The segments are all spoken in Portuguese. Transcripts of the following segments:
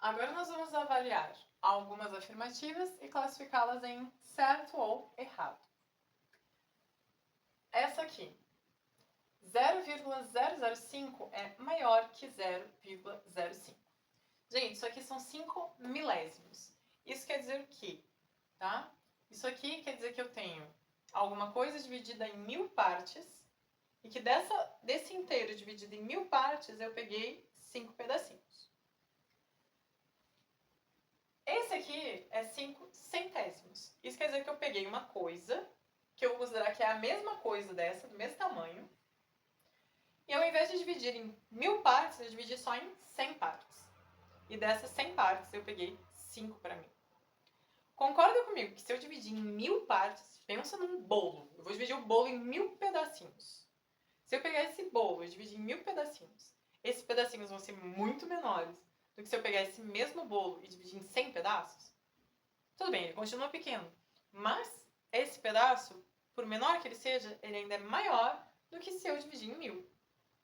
Agora nós vamos avaliar algumas afirmativas e classificá-las em certo ou errado. Essa aqui, 0,005 é maior que 0,05. Gente, isso aqui são 5 milésimos. Isso quer dizer o quê? Tá? Isso aqui quer dizer que eu tenho alguma coisa dividida em 1000 partes e que desse inteiro dividido em 1000 partes eu peguei 5 pedacinhos. Esse aqui é 5 centésimos. Isso quer dizer que eu peguei uma coisa, que eu vou considerar que é a mesma coisa dessa, do mesmo tamanho, e ao invés de dividir em 1000 partes, eu dividi só em 100 partes. E dessas 100 partes eu peguei 5 para mim. Concorda comigo que se eu dividir em 1000 partes, pensa num bolo. Eu vou dividir o bolo em 1000 pedacinhos. Se eu pegar esse bolo e dividir em 1000 pedacinhos, esses pedacinhos vão ser muito menores do que se eu pegar esse mesmo bolo e dividir em 100 pedaços? Tudo bem, ele continua pequeno, mas esse pedaço, por menor que ele seja, ele ainda é maior do que se eu dividir em 1000,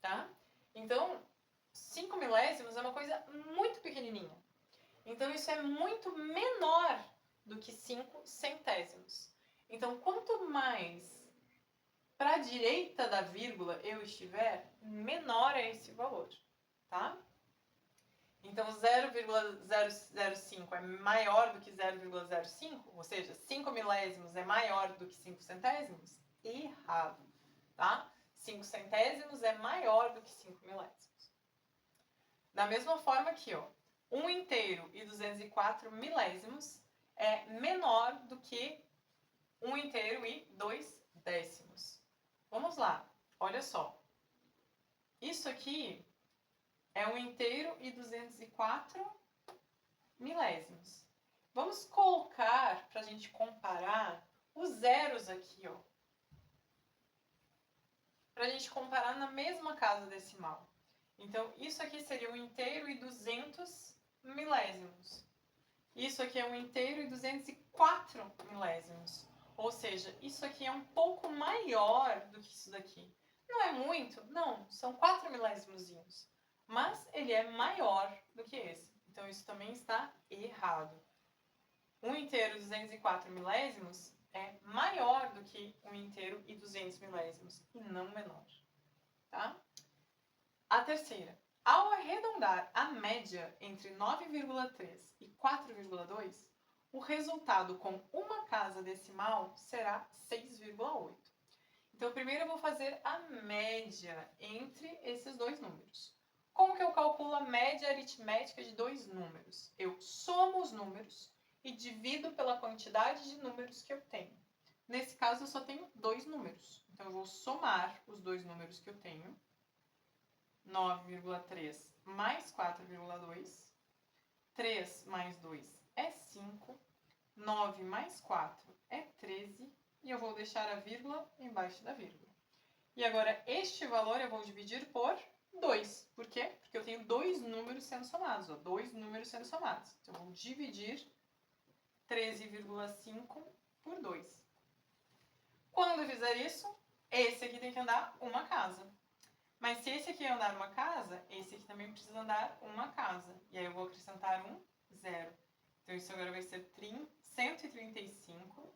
tá? Então, 5 milésimos é uma coisa muito pequenininha. Então, isso é muito menor do que 5 centésimos. Então, quanto mais para a direita da vírgula eu estiver, menor é esse valor, tá? Então, 0,005 é maior do que 0,05, ou seja, 5 milésimos é maior do que 5 centésimos? Errado, tá? 5 centésimos é maior do que 5 milésimos. Da mesma forma aqui, ó, 1 inteiro e 204 milésimos é menor do que 1 inteiro e 2 décimos. Vamos lá, olha só. Isso aqui é 1 inteiro e 204 milésimos. Vamos colocar, para a gente comparar, os zeros aqui, ó. Para a gente comparar na mesma casa decimal. Então, isso aqui seria 1 inteiro e 200 milésimos. Isso aqui é 1 inteiro e 204 milésimos. Ou seja, isso aqui é um pouco maior do que isso daqui. Não é muito? Não, são 4 milésimozinhos. Mas ele é maior do que esse. Então, isso também está errado. 1 inteiro e 204 milésimos é maior do que 1 inteiro e 200 milésimos, e não menor. Tá? A terceira. Ao arredondar a média entre 9,3 e 4,2, o resultado com uma casa decimal será 6,8. Então, primeiro eu vou fazer a média entre esses dois números. Como que eu calculo a média aritmética de dois números? Eu somo os números e divido pela quantidade de números que eu tenho. Nesse caso, eu só tenho dois números. Então, eu vou somar os dois números que eu tenho. 9,3 mais 4,2. 3 mais 2 é 5. 9 mais 4 é 13. E eu vou deixar a vírgula embaixo da vírgula. E agora, este valor eu vou dividir por 2. Por quê? Porque eu tenho dois números sendo somados. Ó, dois números sendo somados. Então, eu vou dividir 13,5 por 2. Quando eu fizer isso, esse aqui tem que andar uma casa. Mas se esse aqui andar uma casa, esse aqui também precisa andar uma casa. E aí eu vou acrescentar um zero. Então, isso agora vai ser 135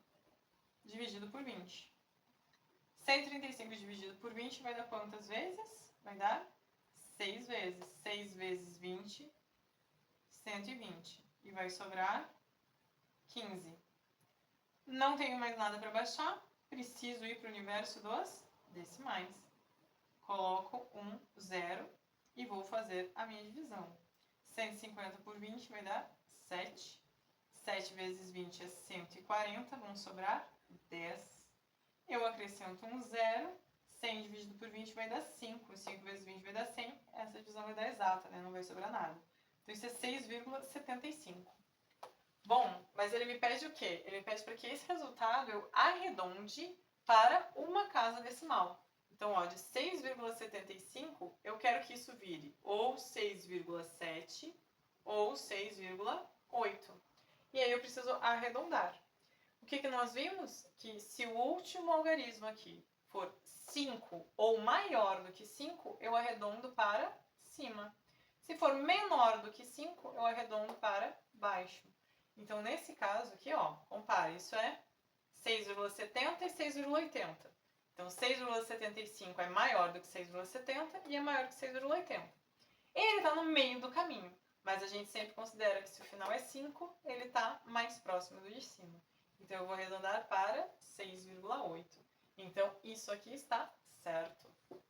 dividido por 20. 135 dividido por 20 vai dar quantas vezes? Vai dar 6 vezes. 6 vezes 20, 120. E vai sobrar 15. Não tenho mais nada para baixar. Preciso ir para o universo dos decimais. Coloco um zero e vou fazer a minha divisão. 150 por 20 vai dar 7. 7 vezes 20 é 140, vão sobrar 10. Eu acrescento um zero. 100 dividido por 20 vai dar 5. 5 vezes 20 vai dar 100. Essa divisão vai dar exata, né? Não vai sobrar nada. Então, isso é 6,75. Bom, mas ele me pede o quê? Ele me pede para que esse resultado eu arredonde para uma casa decimal. Então, ó, de 6,75, eu quero que isso vire ou 6,7 ou 6,8. E aí eu preciso arredondar. O que nós vimos? Que se o último algarismo aqui for 5 ou maior do que 5, eu arredondo para cima. Se for menor do que 5, eu arredondo para baixo. Então, nesse caso aqui, ó, compare, isso é 6,70 e 6,80. Então, 6,75 é maior do que 6,70 e é maior que 6,80. Ele está no meio do caminho, mas a gente sempre considera que se o final é 5, ele está mais próximo do de cima. Então, eu vou arredondar para 6,8. Então, isso aqui está certo,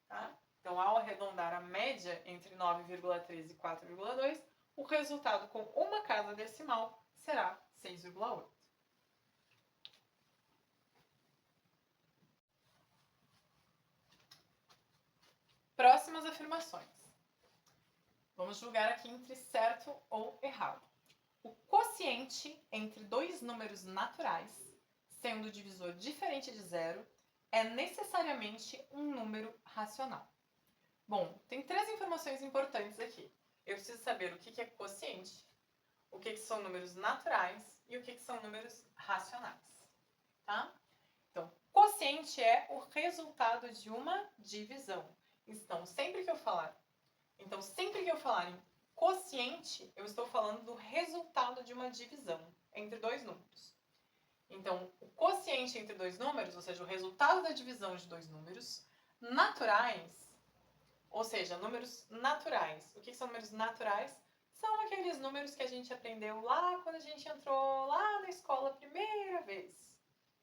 tá? Então, ao arredondar a média entre 9,3 e 4,2, o resultado com uma casa decimal será 6,8. Próximas afirmações. Vamos julgar aqui entre certo ou errado. O quociente entre dois números naturais, sendo o divisor diferente de zero, é necessariamente um número racional. Bom, tem 3 informações importantes aqui. Eu preciso saber o que é quociente, o que são números naturais e o que são números racionais, tá? Então, quociente é o resultado de uma divisão. Então, sempre que eu falar em quociente, eu estou falando do resultado de uma divisão entre dois números. Então, o quociente entre dois números, ou seja, o resultado da divisão de dois números naturais, ou seja, números naturais. O que são números naturais? São aqueles números que a gente aprendeu lá quando a gente entrou lá na escola a primeira vez,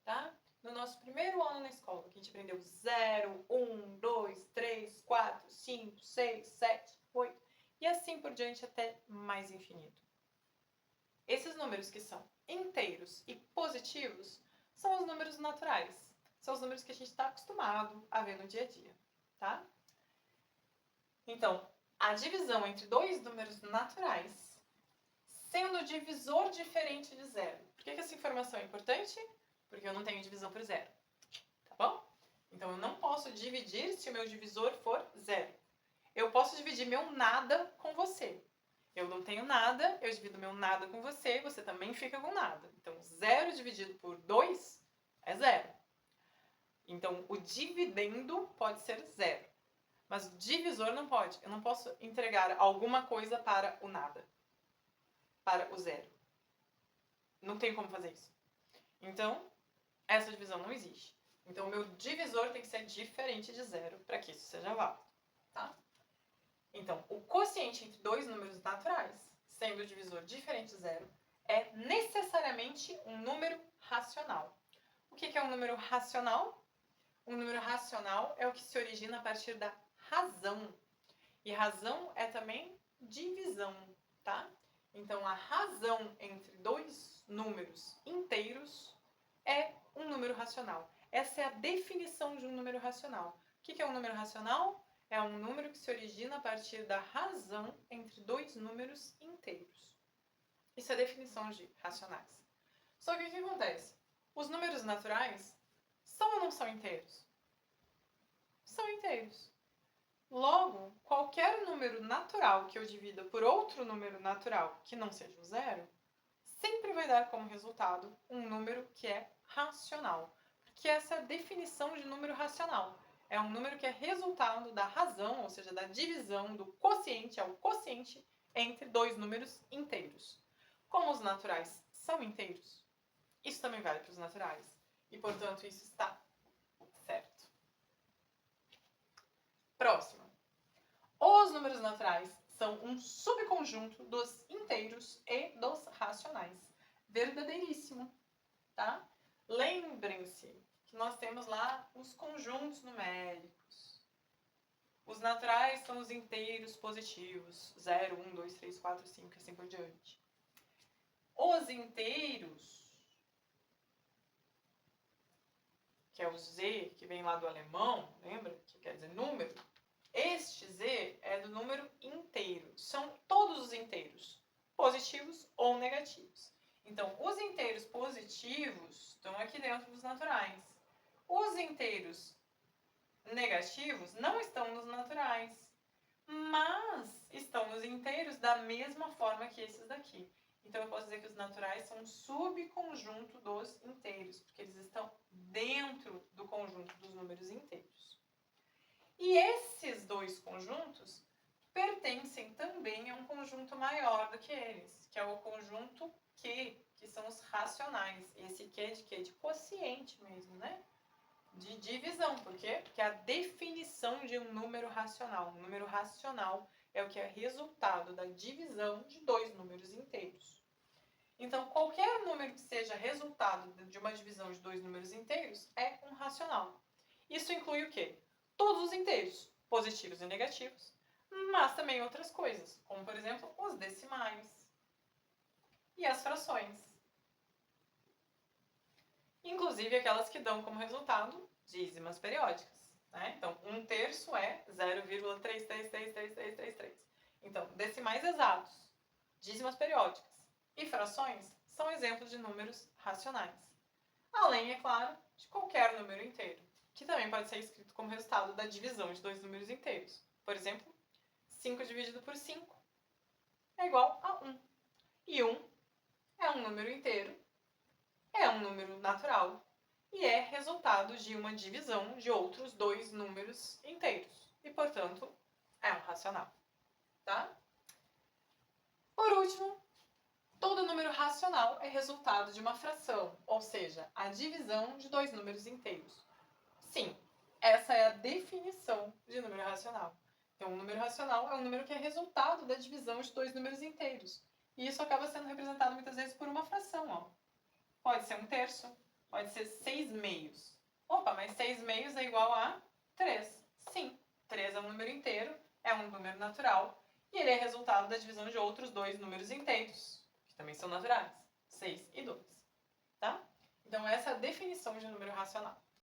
tá? No nosso primeiro ano na escola, que a gente aprendeu 0, 1, 2, 3, 4, 5, 6, 7, 8 e assim por diante até mais infinito. Esses números que são inteiros e positivos são os números naturais. São os números que a gente está acostumado a ver no dia a dia, tá? Então, a divisão entre dois números naturais, sendo o divisor diferente de zero. Por que essa informação é importante? Porque eu não tenho divisão por zero, tá bom? Então, eu não posso dividir se o meu divisor for zero. Eu posso dividir meu nada com você. Eu não tenho nada, eu divido meu nada com você, você também fica com nada. Então, 0 dividido por 2 é 0. Então, o dividendo pode ser 0. Mas o divisor não pode. Eu não posso entregar alguma coisa para o nada. Para o 0. Não tem como fazer isso. Então, essa divisão não existe. Então, o meu divisor tem que ser diferente de 0 para que isso seja válido, tá? Então, o quociente entre dois números naturais, sendo o divisor diferente de zero, é necessariamente um número racional. O que é um número racional? Um número racional é o que se origina a partir da razão. E razão é também divisão, tá? Então, a razão entre dois números inteiros é um número racional. Essa é a definição de um número racional. O que é um número racional? É um número que se origina a partir da razão entre dois números inteiros. Isso é a definição de racionais. Só que o que acontece? Os números naturais são ou não são inteiros? São inteiros. Logo, qualquer número natural que eu divida por outro número natural que não seja o zero, sempre vai dar como resultado um número que é racional. Porque essa é a definição de número racional. É um número que é resultado da razão, ou seja, da divisão do quociente, é o quociente entre dois números inteiros. Como os naturais são inteiros, isso também vale para os naturais. E, portanto, isso está certo. Próxima. Os números naturais são um subconjunto dos inteiros e dos racionais. Verdadeiríssimo, tá? Lembrem-se que nós temos lá os conjuntos numéricos. Os naturais são os inteiros positivos, 0, 1, 2, 3, 4, 5 e assim por diante. Os inteiros, que é o Z, que vem lá do alemão, lembra? Que quer dizer número. Este Z é do número inteiro. São todos os inteiros, positivos ou negativos. Então, os inteiros positivos estão aqui dentro dos naturais. Os inteiros negativos não estão nos naturais, mas estão nos inteiros da mesma forma que esses daqui. Então, eu posso dizer que os naturais são um subconjunto dos inteiros, porque eles estão dentro do conjunto dos números inteiros. E esses dois conjuntos pertencem pertencem também a um conjunto maior do que eles, que é o conjunto Q, que são os racionais. Esse Q é de quê? De quociente mesmo, né? De divisão. Por quê? Porque é a definição de um número racional. Um número racional é o que é resultado da divisão de dois números inteiros. Então, qualquer número que seja resultado de uma divisão de dois números inteiros é um racional. Isso inclui o quê? Todos os inteiros, positivos e negativos, mas também outras coisas, como, por exemplo, os decimais e as frações. Inclusive aquelas que dão como resultado dízimas periódicas. Né? Então, 1/3 é 0,333333. Então, decimais exatos, dízimas periódicas e frações são exemplos de números racionais. Além, é claro, de qualquer número inteiro, que também pode ser escrito como resultado da divisão de dois números inteiros. Por exemplo, 5 dividido por 5 é igual a 1. E 1 é um número inteiro, é um número natural e é resultado de uma divisão de outros dois números inteiros. E, portanto, é um racional. Tá? Por último, todo número racional é resultado de uma fração, ou seja, a divisão de dois números inteiros. Sim, essa é a definição de número racional. Então, um número racional é um número que é resultado da divisão de dois números inteiros. E isso acaba sendo representado muitas vezes por uma fração. Ó. Pode ser 1/3, pode ser 6/2. Opa, mas 6/2 é igual a 3. Sim, 3 é um número inteiro, é um número natural, e ele é resultado da divisão de outros dois números inteiros, que também são naturais, 6 e 2. Tá? Então, essa é a definição de número racional.